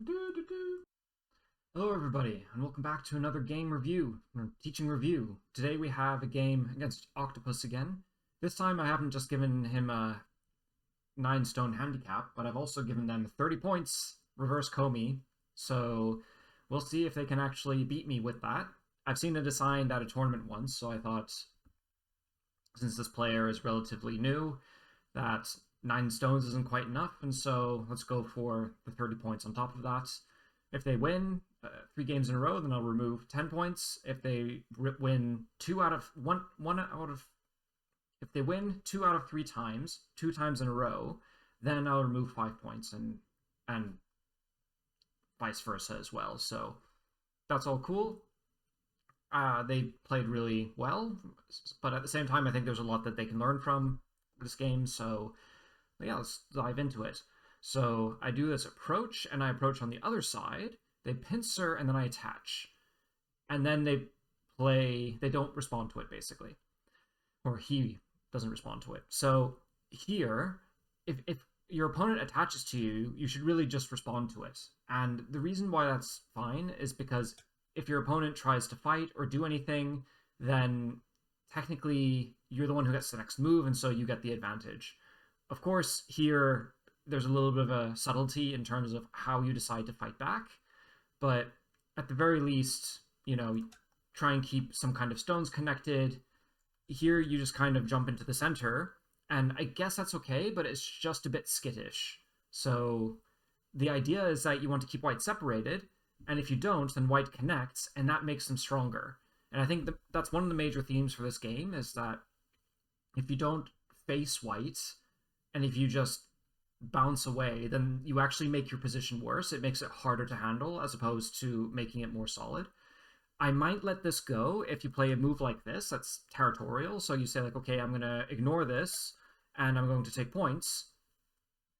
Hello, everybody, and welcome back to another game review, or teaching review. Today we have a game against Octopus again. This time I haven't just given him a 9 stone handicap, but I've also given them 30 points, reverse Comey, so we'll see if they can actually beat me with that. I've seen it assigned at a tournament once, so I thought, since this player is relatively new, that 9 stones isn't quite enough, and so let's go for the 30 points on top of that. If they win 3 games in a row, then I'll remove 10 points. If they win if they win 2 out of 3 times, 2 times in a row, then I'll remove 5 points, and vice versa as well. So that's all cool. They played really well, but at the same time, I think there's a lot that they can learn from this game. So yeah, let's dive into it. So I do this approach, and I approach on the other side. They pincer, and then I attach, and then they don't respond to it basically, or he doesn't respond to it. So here, if your opponent attaches to you, you should really just respond to it. And the reason why that's fine is because if your opponent tries to fight or do anything, then technically you're the one who gets the next move, and so you get the advantage. Of course, here there's a little bit of a subtlety in terms of how you decide to fight back, but at the very least, try and keep some kind of stones connected. Here, you just kind of jump into the center, and I guess that's okay, but it's just a bit skittish. So the idea is that you want to keep white separated, and if you don't, then white connects, and that makes them stronger. And I think that's one of the major themes for this game, is that if you don't face white, and if you just bounce away, then you actually make your position worse. It makes it harder to handle as opposed to making it more solid. I might let this go if you play a move like this that's territorial. So you say, like, okay, I'm going to ignore this and I'm going to take points.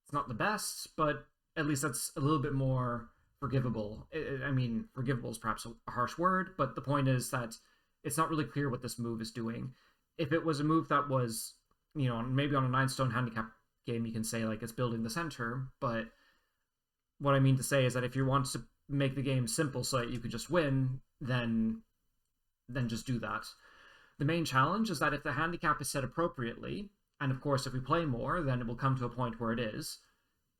It's not the best, but at least that's a little bit more forgivable. I mean, forgivable is perhaps a harsh word, but the point is that it's not really clear what this move is doing. If it was a move that was, maybe on a 9 stone handicap game, you can say, like, it's building the center, but what I mean to say is that if you want to make the game simple so that you could just win, then just do that. The main challenge is that if the handicap is set appropriately, and of course if we play more, then it will come to a point where it is,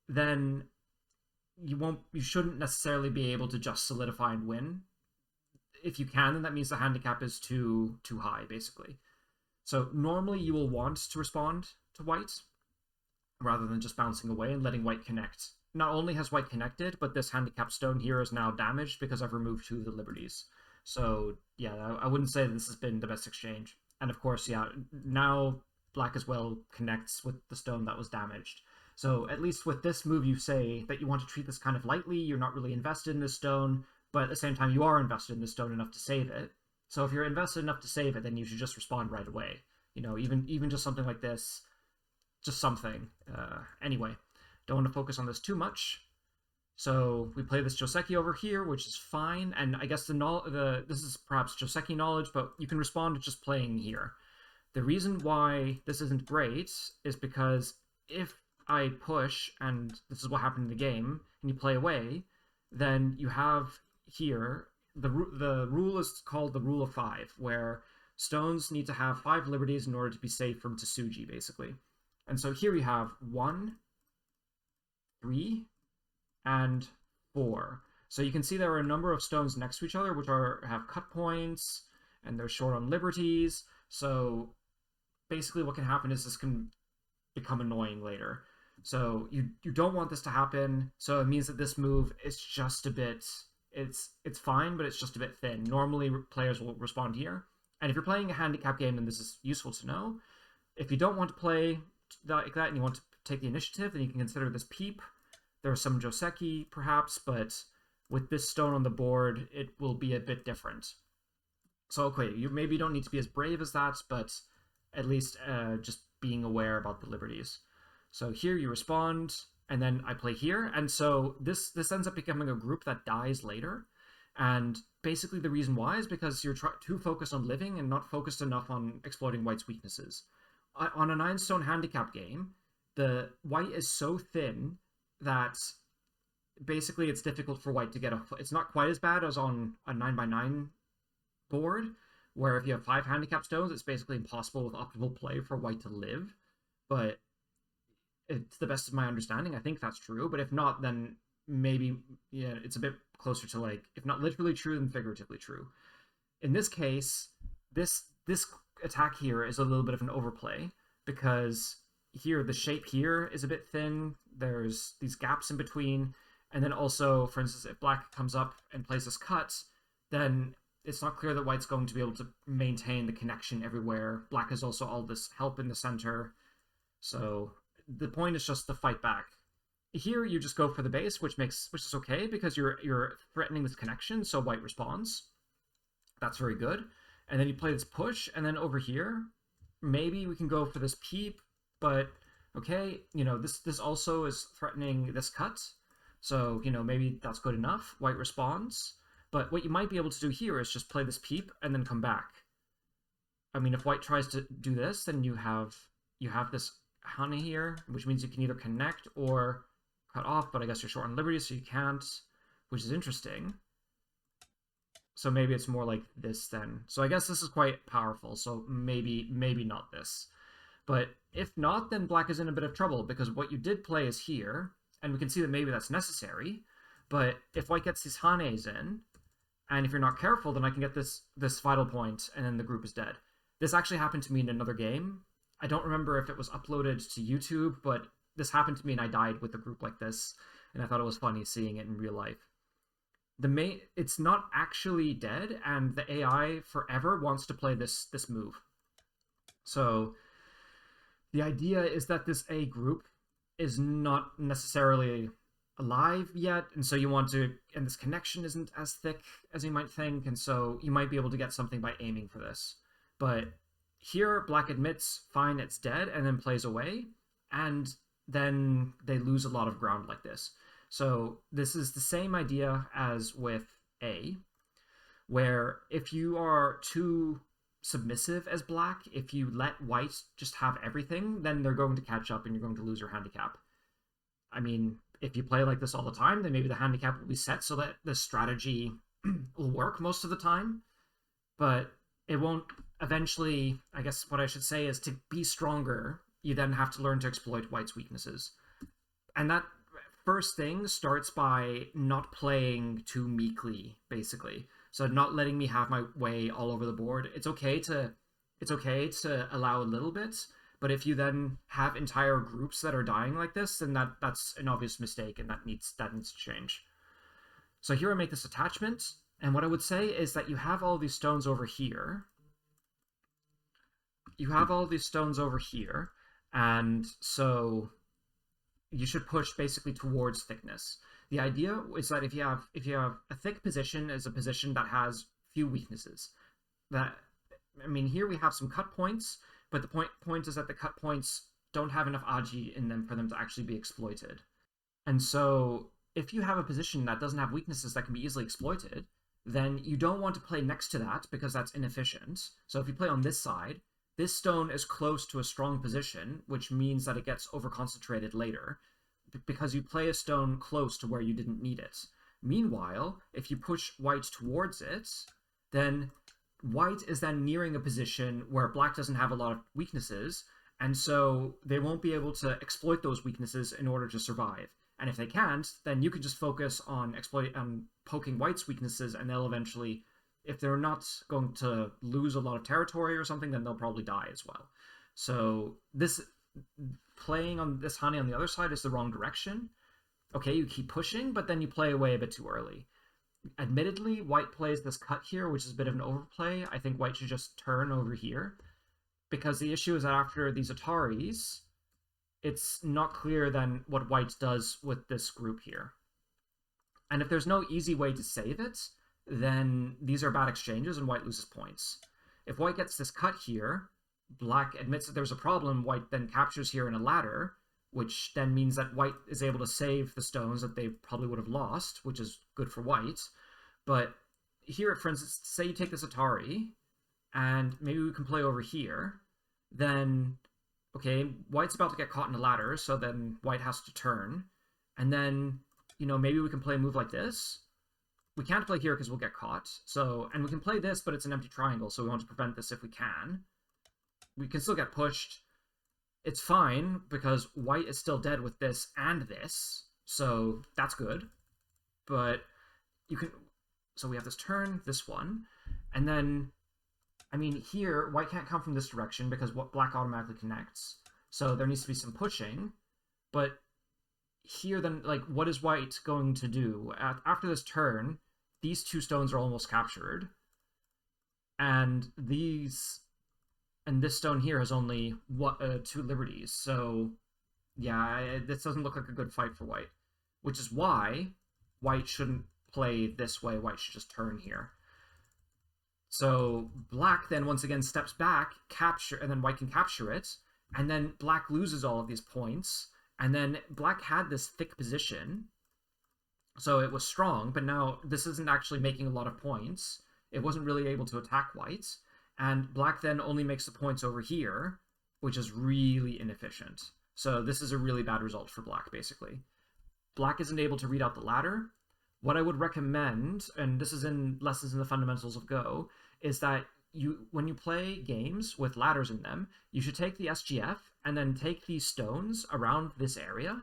then you shouldn't necessarily be able to just solidify and win. If you can, then that means the handicap is too high, basically. So normally you will want to respond to white rather than just bouncing away and letting white connect. Not only has white connected, but this handicap stone here is now damaged because I've removed 2 of the liberties. So yeah, I wouldn't say this has been the best exchange. And of course, yeah, now black as well connects with the stone that was damaged. So at least with this move, you say that you want to treat this kind of lightly. You're not really invested in this stone, but at the same time, you are invested in this stone enough to save it. So if you're invested enough to save it, then you should just respond right away. Even just something like this, just something. Anyway, don't want to focus on this too much. So we play this Joseki over here, which is fine. And I guess this is perhaps Joseki knowledge, but you can respond to just playing here. The reason why this isn't great is because if I push, and this is what happened in the game, and you play away, then you have here, the rule is called the rule of 5, where stones need to have 5 liberties in order to be safe from Tsuji, basically. And so here we have 1, 3, and 4. So you can see there are a number of stones next to each other which have cut points, and they're short on liberties. So basically what can happen is this can become annoying later. So you don't want this to happen. So it means that this move is just a bit, it's fine, but it's just a bit thin. Normally players will respond here. And if you're playing a handicap game, then this is useful to know. If you don't want to play like that and you want to take the initiative, then you can consider this peep. There are some Joseki, perhaps, but with this stone on the board, it will be a bit different. So, okay, you maybe don't need to be as brave as that, but at least just being aware about the liberties. So here you respond, and then I play here, and so this ends up becoming a group that dies later. And basically the reason why is because you're too focused on living and not focused enough on exploiting white's weaknesses. On a 9 stone handicap game, the white is so thin that basically it's difficult for white to get a. It's not quite as bad as on a 9x9 board, where if you have 5 handicap stones, it's basically impossible with optimal play for white to live. But it's the best of my understanding. I think that's true. But if not, then maybe yeah, it's a bit closer to like, if not literally true, then figuratively true. In this case, this attack here is a little bit of an overplay because here the shape here is a bit thin. There's these gaps in between, and then also, for instance, if black comes up and plays this cut, then it's not clear that white's going to be able to maintain the connection everywhere. Black has also all this help in the center, so the point is just to fight back. Here you just go for the base, which is okay because you're threatening this connection, so white responds. That's very good. And then you play this push, and then over here, maybe we can go for this peep, but okay, this also is threatening this cut. So, maybe that's good enough. White responds. But what you might be able to do here is just play this peep and then come back. I mean, if white tries to do this, then you have this honey here, which means you can either connect or cut off, but I guess you're short on liberty, so you can't, which is interesting. So maybe it's more like this then. So I guess this is quite powerful, so maybe not this. But if not, then black is in a bit of trouble, because what you did play is here, and we can see that maybe that's necessary, but if white gets these hanes in, and if you're not careful, then I can get this vital point, and then the group is dead. This actually happened to me in another game. I don't remember if it was uploaded to YouTube, but this happened to me and I died with a group like this, and I thought it was funny seeing it in real life. It's not actually dead, and the AI forever wants to play this move. So the idea is that this A group is not necessarily alive yet, and so you want to, and this connection isn't as thick as you might think, and so you might be able to get something by aiming for this. But here black admits, fine, it's dead, and then plays away, and then they lose a lot of ground like this. So this is the same idea as with A, where if you are too submissive as black, if you let white just have everything, then they're going to catch up and you're going to lose your handicap. I mean, if you play like this all the time, then maybe the handicap will be set so that the strategy will work most of the time, but it won't eventually. I guess what I should say is, to be stronger, you then have to learn to exploit white's weaknesses. And that first thing starts by not playing too meekly, basically. So not letting me have my way all over the board. It's okay to allow a little bit, but if you then have entire groups that are dying like this, then that's an obvious mistake, and that needs to change. So here I make this attachment, and what I would say is that you have all these stones over here. And so you should push basically towards thickness. The idea is that if you have a thick position, is a position that has few weaknesses. Here we have some cut points, but the point is that the cut points don't have enough agi in them for them to actually be exploited. And so if you have a position that doesn't have weaknesses that can be easily exploited, then you don't want to play next to that because that's inefficient. So if you play on this side, this stone is close to a strong position, which means that it gets overconcentrated later, because you play a stone close to where you didn't need it. Meanwhile, if you push white towards it, then white is then nearing a position where black doesn't have a lot of weaknesses, and so they won't be able to exploit those weaknesses in order to survive. And if they can't, then you can just focus on poking white's weaknesses, and they'll eventually, if they're not going to lose a lot of territory or something, then they'll probably die as well. So this playing on this honey on the other side is the wrong direction. Okay, you keep pushing, but then you play away a bit too early. Admittedly, white plays this cut here, which is a bit of an overplay. I think white should just turn over here, because the issue is that after these Ataris, it's not clear then what white does with this group here. And if there's no easy way to save it, then these are bad exchanges and white loses points. If white gets this cut here, black admits that there's a problem, white then captures here in a ladder, which then means that white is able to save the stones that they probably would have lost, which is good for white. But here, for instance, say you take this Atari, and maybe we can play over here, then, okay, white's about to get caught in a ladder, so then white has to turn, and then you know, maybe we can play a move like this. We can't play here because we'll get caught. So, and we can play this, but it's an empty triangle, so we want to prevent this if we can. We can still get pushed. It's fine, because white is still dead with this and this, so that's good. But you can... So we have this turn, this one, and then, I mean, here, white can't come from this direction because what black automatically connects. So there needs to be some pushing, but here then, like, what is white going to do? After this turn, these two stones are almost captured, and this stone here has only 2 liberties, so yeah, this doesn't look like a good fight for white, which is why white shouldn't play this way. White should just turn here. So black then once again steps back, capture, and then white can capture it, and then black loses all of these points, and then black had this thick position, so it was strong, but now this isn't actually making a lot of points. It wasn't really able to attack white, and black then only makes the points over here, which is really inefficient. So this is a really bad result for black, basically. Black isn't able to read out the ladder. What I would recommend, and this is in Lessons in the Fundamentals of Go, is that when you play games with ladders in them, you should take the SGF and then take these stones around this area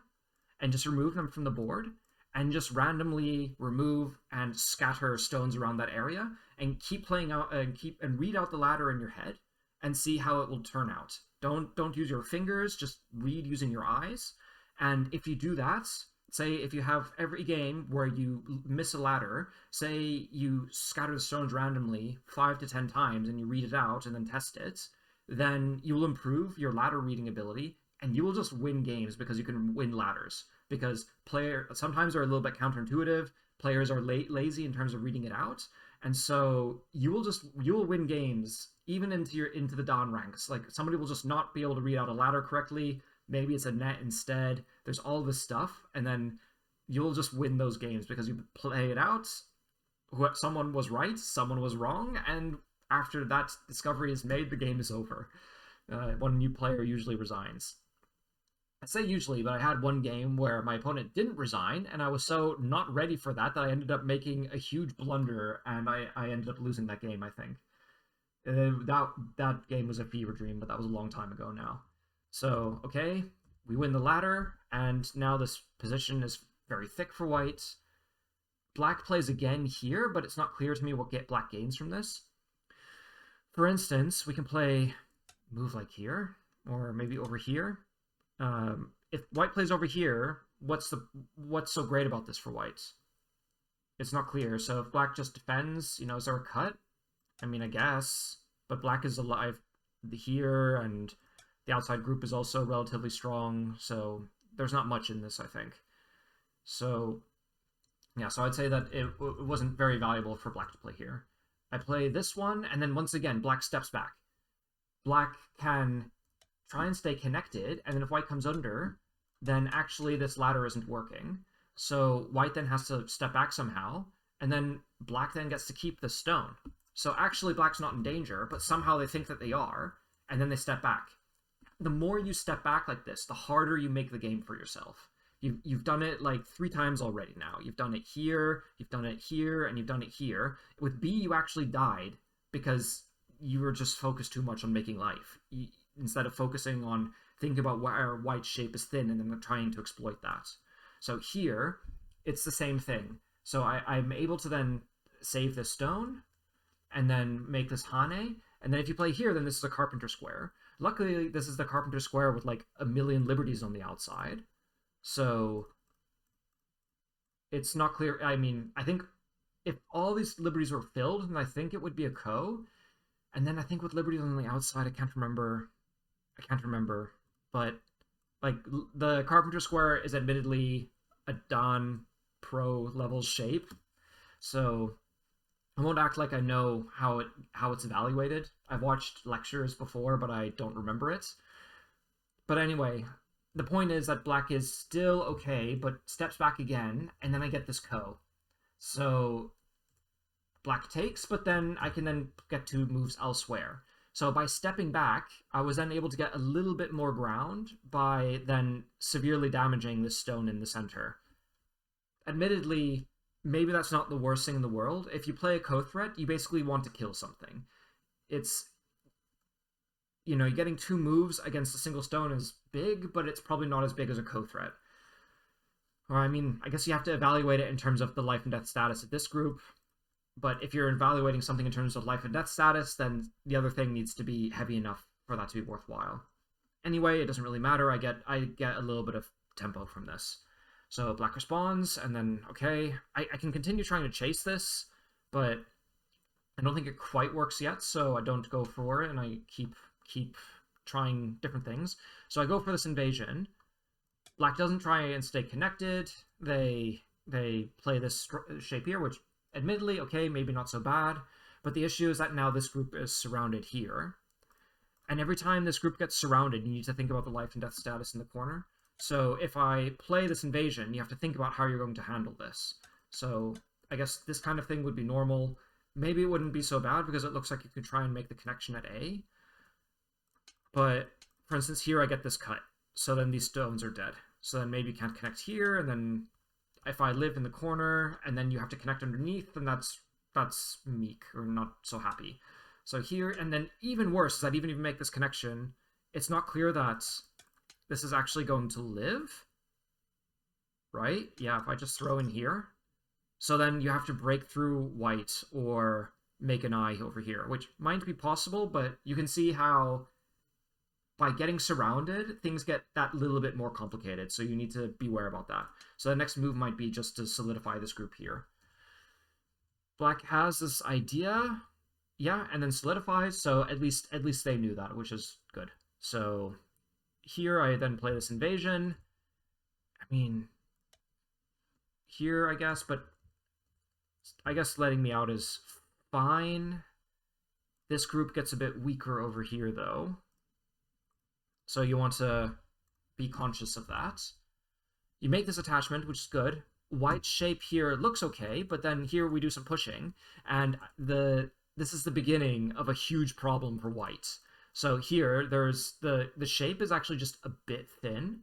and just remove them from the board, and just randomly remove and scatter stones around that area, and keep playing out and read out the ladder in your head and see how it will turn out. Don't use your fingers, just read using your eyes. And if you do that, say if you have every game where you miss a ladder, say you scatter the stones randomly 5 to 10 times and you read it out and then test it, then you will improve your ladder reading ability and you will just win games because you can win ladders. Because sometimes are a little bit counterintuitive, players are lazy in terms of reading it out, and so you will win games even into the Dawn ranks. Like, somebody will just not be able to read out a ladder correctly. Maybe it's a net instead. There's all this stuff, and then you'll just win those games because you play it out. Someone was right, someone was wrong, and after that discovery is made, the game is over. One new player usually resigns. I say usually, but I had one game where my opponent didn't resign, and I was so not ready for that I ended up making a huge blunder, and I ended up losing that game, I think. That game was a fever dream, but that was a long time ago now. So, okay, we win the ladder, and now this position is very thick for white. Black plays again here, but it's not clear to me what black gains from this. For instance, we can play move like here, or maybe over here. If white plays over here, what's so great about this for white? It's not clear. So if black just defends, you know, is there a cut? I mean, I guess, but black is alive here, and the outside group is also relatively strong, so there's not much in this, I think. So yeah, so I'd say that it wasn't very valuable for black to play here. I play this one, and then once again, black steps back. Black can try and stay connected, and then if white comes under, then actually this ladder isn't working. So white then has to step back somehow, and then black then gets to keep the stone. So actually black's not in danger, but somehow they think that they are, and then they step back. The more you step back like this, the harder you make the game for yourself. You've done it like 3 times already now. You've done it here, you've done it here, and you've done it here. With B, you actually died because you were just focused too much on making life. Instead of focusing on thinking about where white shape is thin and then trying to exploit that. So here, it's the same thing. So I'm able to then save this stone, and then make this Hane, and then if you play here, then this is a carpenter square. Luckily, this is the carpenter square with like a million liberties on the outside. So it's not clear. I mean, I think if all these liberties were filled, then I think it would be a ko. And then I think with liberties on the outside, I can't remember. But like the carpenter square is admittedly a Don Pro level shape. So I won't act like I know how it's evaluated. I've watched lectures before, but I don't remember it. But anyway, the point is that black is still okay, but steps back again, and then I get this ko. So black takes, but then I can then get 2 moves elsewhere. So by stepping back, I was then able to get a little bit more ground by then severely damaging this stone in the center. admittedly, maybe that's not the worst thing in the world. If you play a co-threat, you basically want to kill something. It's, you're getting 2 moves against a single stone is big, but it's probably not as big as a co-threat. Or, I mean, I guess you have to evaluate it in terms of the life and death status of this group. But if you're evaluating something in terms of life and death status, then the other thing needs to be heavy enough for that to be worthwhile. Anyway, it doesn't really matter. I get a little bit of tempo from this. So black responds, and then, okay, I can continue trying to chase this, but I don't think it quite works yet, so I don't go for it, and I keep trying different things. So I go for this invasion. Black doesn't try and stay connected. They play this shape here, which admittedly, okay, maybe not so bad, but the issue is that now this group is surrounded here. And every time this group gets surrounded, you need to think about the life and death status in the corner. So if I play this invasion, you have to think about how you're going to handle this. So I guess this kind of thing would be normal. Maybe it wouldn't be so bad because it looks like you could try and make the connection at A. But, for instance, here I get this cut. So then these stones are dead. So then maybe you can't connect here, and then if I live in the corner, and then you have to connect underneath, then that's meek, or not so happy. So here, and then even worse is that even if you make this connection, it's not clear that this is actually going to live, right? Yeah, if I just throw in here. So then you have to break through white or make an eye over here, which might be possible, but you can see how by getting surrounded, things get that little bit more complicated, so you need to beware about that. So the next move might be just to solidify this group here. Black has this idea, yeah, and then solidifies, so at least they knew that, which is good. So here I then play this invasion. I mean, here, I guess, but I guess letting me out is fine. This group gets a bit weaker over here, though. So you want to be conscious of that. You make this attachment, which is good. White shape here looks okay, but then here we do some pushing, and this is the beginning of a huge problem for white. So here, there's the shape is actually just a bit thin.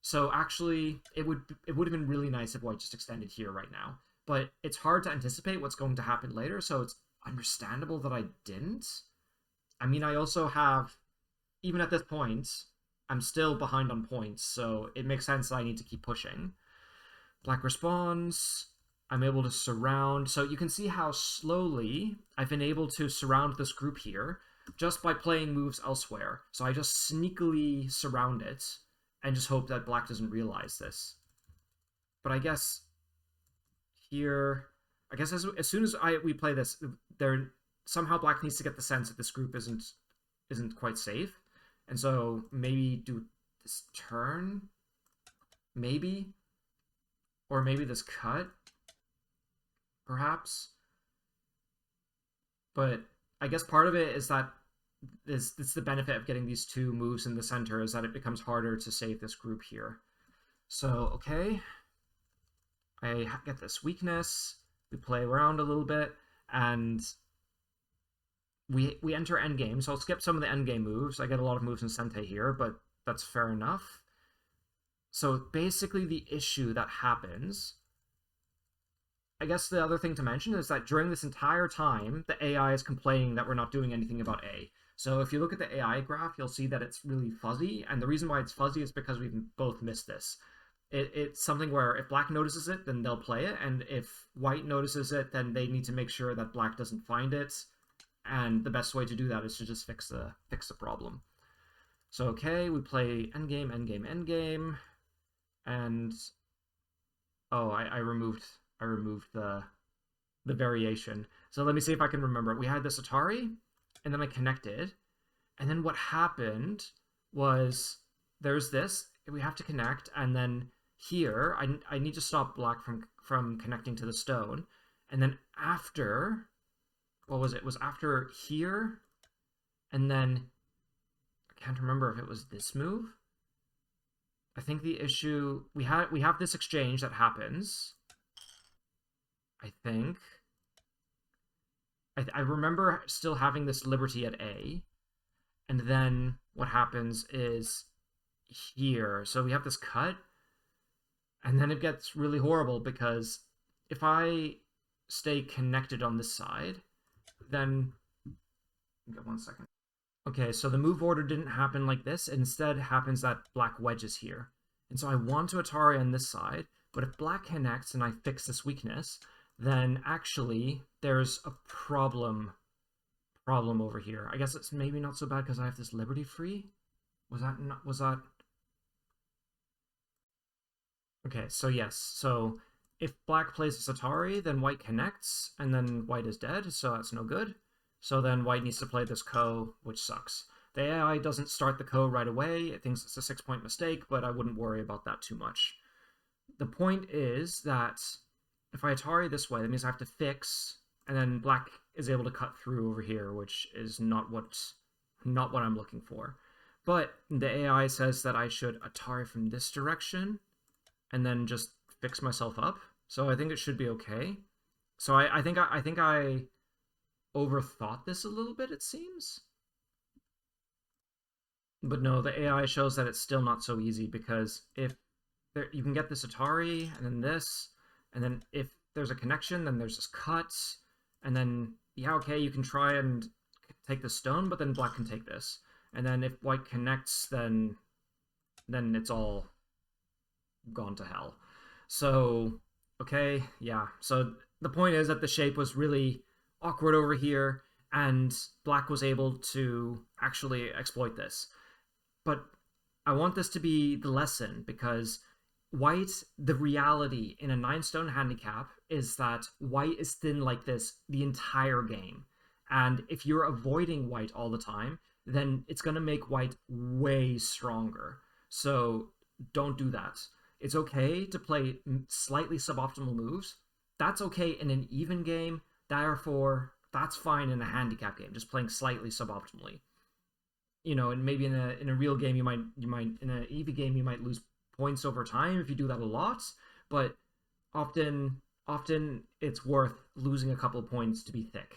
So actually, it would have been really nice if white just extended here right now. But it's hard to anticipate what's going to happen later, so it's understandable that I didn't. I mean, I also have, even at this point, I'm still behind on points, so it makes sense that I need to keep pushing. Black responds. I'm able to surround. So you can see how slowly I've been able to surround this group here just by playing moves elsewhere. So I just sneakily surround it and just hope that black doesn't realize this. But I guess here, I guess as soon as we play this, somehow black needs to get the sense that this group isn't quite safe. And so maybe do this turn, maybe, or maybe this cut, perhaps. But I guess part of it is that it's the benefit of getting these 2 moves in the center is that it becomes harder to save this group here. So, okay, I get this weakness, we play around a little bit, and we enter endgame, so I'll skip some of the endgame moves. I get a lot of moves in Sente here, but that's fair enough. So basically the issue that happens, I guess the other thing to mention is that during this entire time, the AI is complaining that we're not doing anything about A. So if you look at the AI graph, you'll see that it's really fuzzy, and the reason why it's fuzzy is because we've both missed this. It's something where if black notices it, then they'll play it, and if white notices it, then they need to make sure that black doesn't find it. And the best way to do that is to just fix the problem. So okay, we play endgame, endgame, endgame, and oh, I removed the variation. So let me see if I can remember it. We had this Atari, and then I connected, and then what happened was there's this. We have to connect, and then here I need to stop black from connecting to the stone, and then after. What was it? It was after here, and then I can't remember if it was this move. I think the issue we have this exchange that happens. I think I remember still having this liberty at A, and then what happens is here. So we have this cut, And then it gets really horrible because if I stay connected on this side, then get 1 second. Okay, so the move order didn't happen like this. Instead, it happens that black wedges here. And so I want to Atari on this side, but if black connects and I fix this weakness, then actually there's a problem over here. I guess it's maybe not so bad because I have this Liberty free. Was that okay? So yes, so if black plays this Atari, then white connects, and then white is dead, so that's no good. So then white needs to play this Ko, which sucks. The AI doesn't start the Ko right away. It thinks it's a 6-point mistake, but I wouldn't worry about that too much. The point is that if I Atari this way, that means I have to fix, and then black is able to cut through over here, which is not what I'm looking for. But the AI says that I should Atari from this direction, and then just fix myself up. So I think it should be okay. So I think I overthought this a little bit, it seems. But no, the AI shows that it's still not so easy because if there, you can get this Atari and then this, and then if there's a connection, then there's this cut, and then yeah, okay, you can try and take the stone, but then black can take this, and then if white connects, then it's all gone to hell. So okay, yeah. So the point is that the shape was really awkward over here, and black was able to actually exploit this. But I want this to be the lesson because white, the reality in a 9-stone handicap is that white is thin like this the entire game. And if you're avoiding white all the time, then it's going to make white way stronger. So don't do that. It's okay to play slightly suboptimal moves. That's okay in an even game. Therefore, that's fine in a handicap game, just playing slightly suboptimally. And maybe in a real game you might in an EV game you might lose points over time if you do that a lot, but often it's worth losing a couple of points to be thick.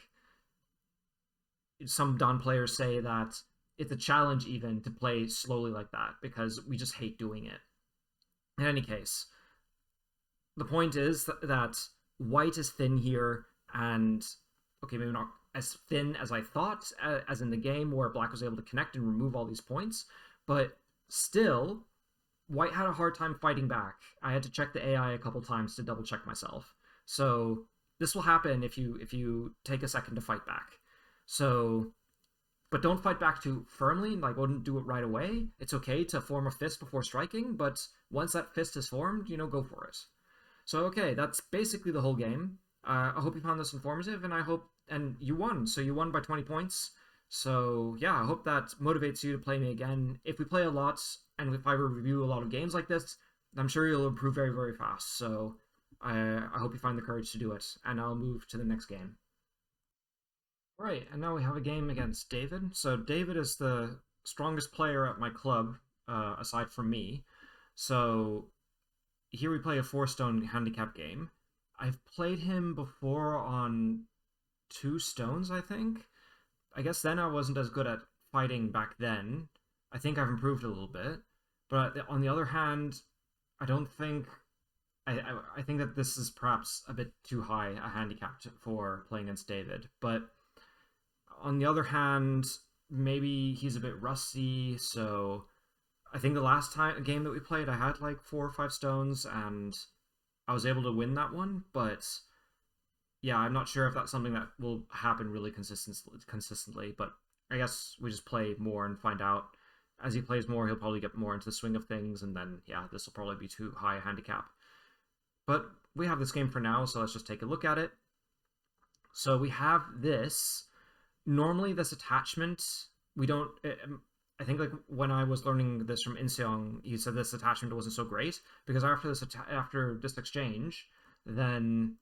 Some Don players say that it's a challenge even to play slowly like that because we just hate doing it. In any case, the point is that white is thin here, and okay, maybe not as thin as I thought, as in the game where black was able to connect and remove all these points, but still, white had a hard time fighting back. I had to check the AI a couple times to double check myself. So this will happen if you take a second to fight back. So, but don't fight back too firmly. Like, wouldn't do it right away. It's okay to form a fist before striking, but once that fist is formed, go for it. So okay, that's basically the whole game. I hope you found this informative, and you won. So you won by 20 points. So yeah, I hope that motivates you to play me again. If we play a lot, and if I review a lot of games like this, I'm sure you'll improve very, very fast. So I hope you find the courage to do it, and I'll move to the next game. Right, and now we have a game against David. So David is the strongest player at my club, aside from me. So here we play a 4-stone handicap game. I've played him before on 2 stones, I think. I guess then I wasn't as good at fighting back then. I think I've improved a little bit. But on the other hand, I don't think... I think that this is perhaps a bit too high a handicap for playing against David. But on the other hand, maybe he's a bit rusty, so... I think the last game that we played, I had like 4 or 5 stones, and I was able to win that one, but yeah, I'm not sure if that's something that will happen really consistently, but I guess we just play more and find out. As he plays more, he'll probably get more into the swing of things, and then, yeah, this will probably be too high a handicap. But we have this game for now, so let's just take a look at it. So we have this. Normally, this attachment, we don't... I think like when I was learning this from Inseong, he said this attachment wasn't so great because after this exchange, then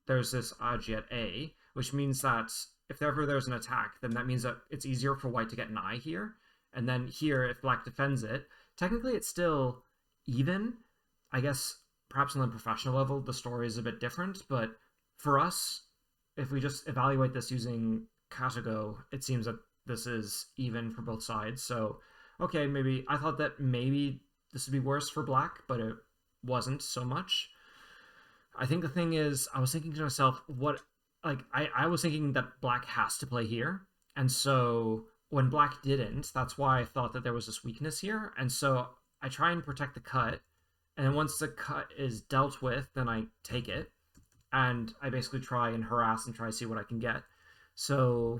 there's this Ajit A, which means that if ever there's an attack, then that means that it's easier for white to get an eye here. And then here, if black defends it, technically it's still even. I guess perhaps on the professional level, the story is a bit different, but for us, if we just evaluate this using Katago, it seems that this is even for both sides. So, okay, maybe I thought that maybe this would be worse for black, but it wasn't so much. I think the thing is, I was thinking to myself, what, like, I was thinking that black has to play here. And so when black didn't, that's why I thought that there was this weakness here. And so I try and protect the cut. And then once the cut is dealt with, then I take it. And I basically try and harass and try to see what I can get. So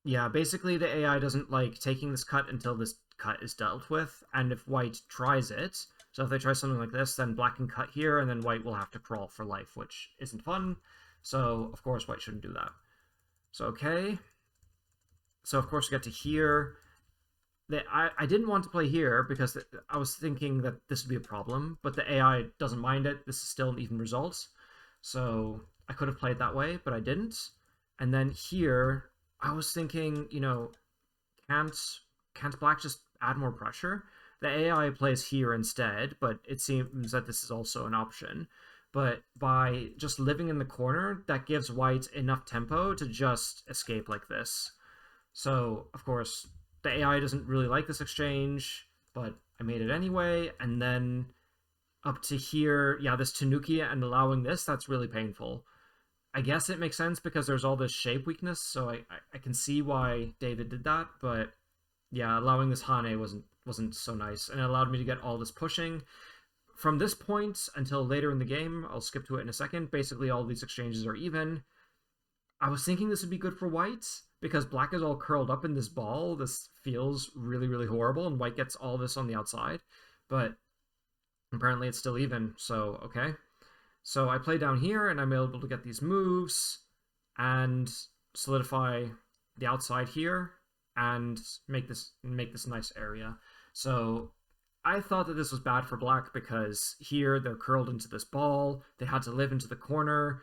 yeah, basically the AI doesn't like taking this cut until this cut is dealt with, and if white tries it, so if they try something like this, then black can cut here, and then white will have to crawl for life, which isn't fun. So of course white shouldn't do that. So okay. So of course we get to here. I didn't want to play here because I was thinking that this would be a problem, but the AI doesn't mind it. This is still an even result. So I could have played that way, but I didn't. And then here, I was thinking, can't black just add more pressure? The AI plays here instead, but it seems that this is also an option. But by just living in the corner, that gives white enough tempo to just escape like this. So, of course, the AI doesn't really like this exchange, but I made it anyway. And then up to here, yeah, this Tanuki and allowing this, that's really painful. I guess it makes sense because there's all this shape weakness, so I can see why David did that, but yeah, allowing this Hane wasn't so nice, and it allowed me to get all this pushing. From this point until later in the game, I'll skip to it in a second, basically all these exchanges are even. I was thinking this would be good for white, because black is all curled up in this ball. This feels really, really horrible, and white gets all this on the outside, but apparently it's still even, so okay. So I play down here, and I'm able to get these moves and solidify the outside here and make this nice area. So I thought that this was bad for black because here they're curled into this ball. They had to live into the corner.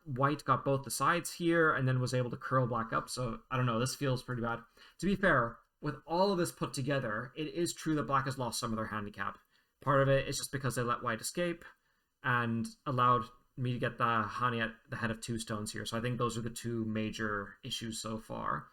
White got both the sides here and then was able to curl black up. So I don't know, this feels pretty bad. To be fair, with all of this put together, it is true that black has lost some of their handicap. Part of it is just because they let white escape and allowed me to get the Hani at the head of 2 stones here. So I think those are the 2 major issues so far.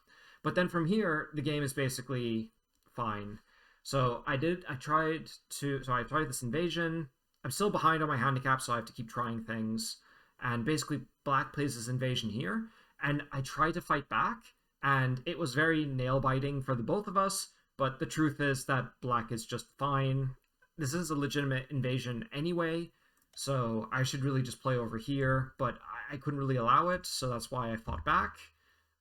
But then from here, the game is basically fine. So I tried this invasion. I'm still behind on my handicap, so I have to keep trying things. And basically, black plays this invasion here. And I tried to fight back, and it was very nail-biting for the both of us. But the truth is that black is just fine. This is a legitimate invasion anyway, so I should really just play over here, but I couldn't really allow it, so that's why I fought back.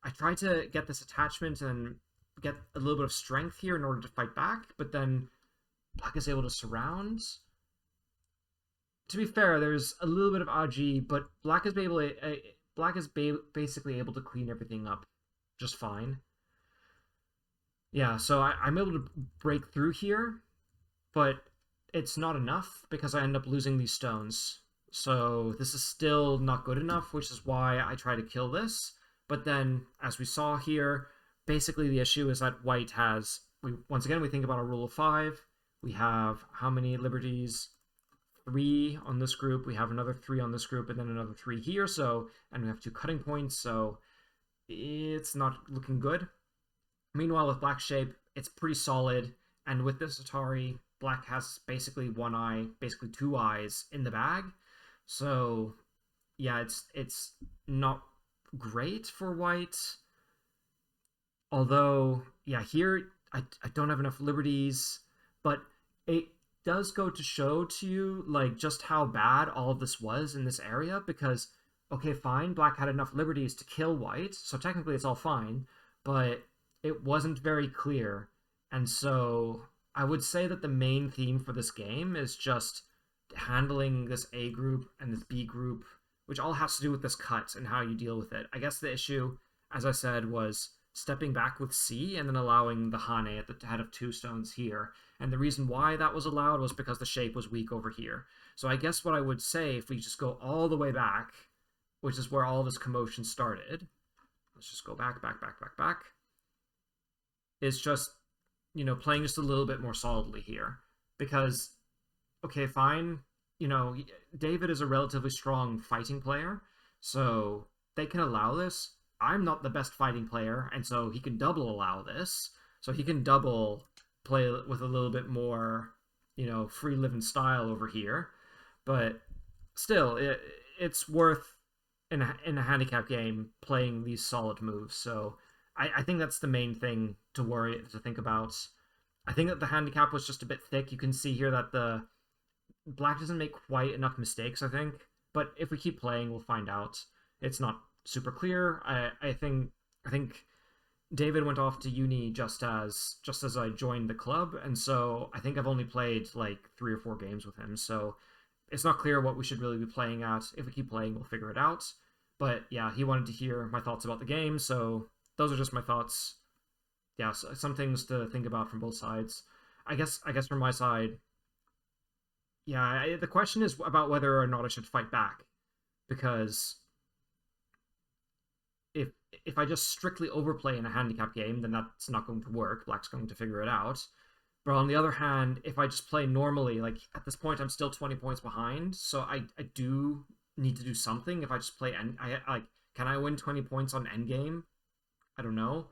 I tried to get this attachment and get a little bit of strength here in order to fight back, but then black is able to surround. To be fair, there's a little bit of Aji, but black is basically able to clean everything up just fine. Yeah, so I'm able to break through here, but it's not enough because I end up losing these stones. So this is still not good enough, which is why I try to kill this. But then, as we saw here, basically the issue is that white has, once again, we think about a rule of 5. We have how many liberties? 3 on this group. We have another 3 on this group, and then another 3 here. So, and we have 2 cutting points, so it's not looking good. Meanwhile, with black shape, it's pretty solid. And with this Atari, black has basically 1 eye, basically 2 eyes in the bag. So yeah, it's not great for white. Although, yeah, here I don't have enough liberties, but it does go to show to you like just how bad all of this was in this area, because okay, fine, black had enough liberties to kill white, so technically it's all fine, but it wasn't very clear. And so I would say that the main theme for this game is just handling this A group and this B group, which all has to do with this cut and how you deal with it. I guess the issue, as I said, was stepping back with C and then allowing the Hane at the head of 2 stones here. And the reason why that was allowed was because the shape was weak over here. So I guess what I would say, if we just go all the way back, which is where all this commotion started, let's just go back, is just, playing just a little bit more solidly here. Because, okay, fine, David is a relatively strong fighting player, so they can allow this. I'm not the best fighting player, and so he can double allow this. So he can double play with a little bit more free living style over here. But still, it's worth in a handicap game playing these solid moves. So I think that's the main thing to think about. I think that the handicap was just a bit thick. You can see here that the black doesn't make quite enough mistakes, I think. But if we keep playing, we'll find out. It's not super clear. I think David went off to uni just as I joined the club, and so I think I've only played like 3 or 4 games with him. So it's not clear what we should really be playing at. If we keep playing, we'll figure it out. But yeah, he wanted to hear my thoughts about the game, so those are just my thoughts. Yeah, so some things to think about from both sides. I guess from my side, yeah, the question is about whether or not I should fight back, because if if I just strictly overplay in a handicap game, then that's not going to work. Black's going to figure it out. But on the other hand, if I just play normally, like at this point, I'm still 20 points behind, so I do need to do something. If I just play, and I like, can I win 20 points on endgame? I don't know.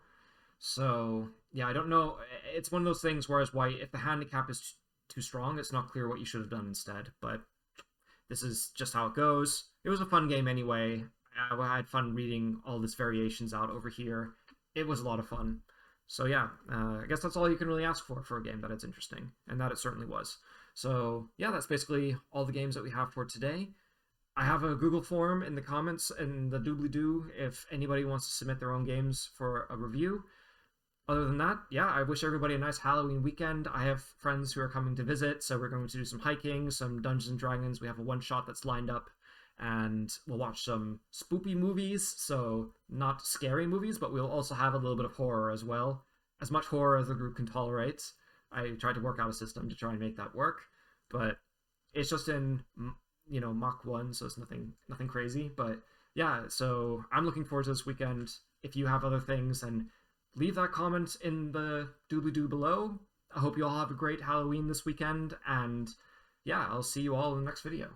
So yeah, I don't know. It's one of those things. Whereas white, if the handicap is too strong, it's not clear what you should have done instead. But this is just how it goes. It was a fun game anyway. I had fun reading all these variations out over here. It was a lot of fun. So yeah, I guess that's all you can really ask for a game that it's interesting, and that it certainly was. So yeah, that's basically all the games that we have for today. I have a Google form in the comments in the doobly-doo if anybody wants to submit their own games for a review. Other than that, yeah, I wish everybody a nice Halloween weekend. I have friends who are coming to visit, so we're going to do some hiking, some Dungeons and Dragons. We have a one-shot that's lined up, and we'll watch some spoopy movies, so not scary movies, but we'll also have a little bit of horror as well. As much horror as the group can tolerate. I tried to work out a system to try and make that work, but it's just in Mach 1, so it's nothing crazy. But yeah, so I'm looking forward to this weekend. If you have other things, then leave that comment in the doobly-doo below. I hope you all have a great Halloween this weekend, and yeah, I'll see you all in the next video.